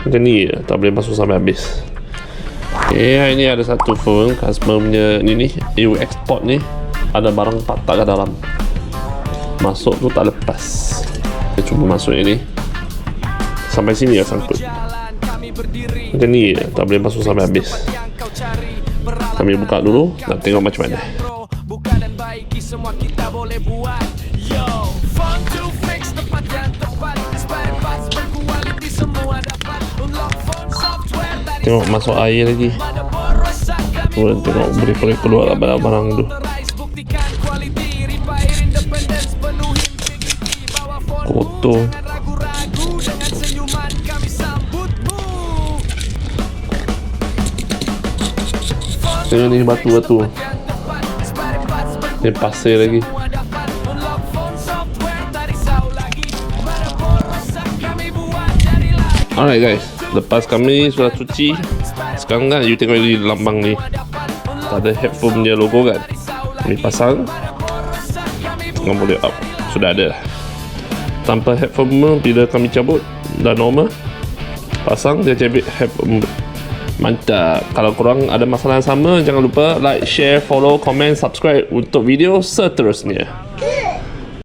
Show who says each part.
Speaker 1: Macam ni je, tak boleh masuk sampai habis. Okay, ini ada satu phone customer punya ni EU export ni, ada barang patah kat dalam, masuk tu tak lepas. Kita cuba masuk ini sampai sini ya sangkut. Macam ni je, tak boleh masuk sampai habis. Kami buka dulu, nak tengok macam mana. Tengok masuk air lagi. Tengok boleh keluar barang-barang tu. Kotor. Tengok ni batu-batu. Ni pasir lagi. Alright guys, lepas kami sudah cuci, sekarang kan you tengok di lambang ni ada headphone punya logo kan. Kami pasang, kami boleh up, sudah ada. Tanpa headphone, bila kami cabut dah normal, pasang dia cabut headphone. Mantap. Kalau korang ada masalah yang sama, jangan lupa like, share, follow, komen, subscribe untuk video seterusnya.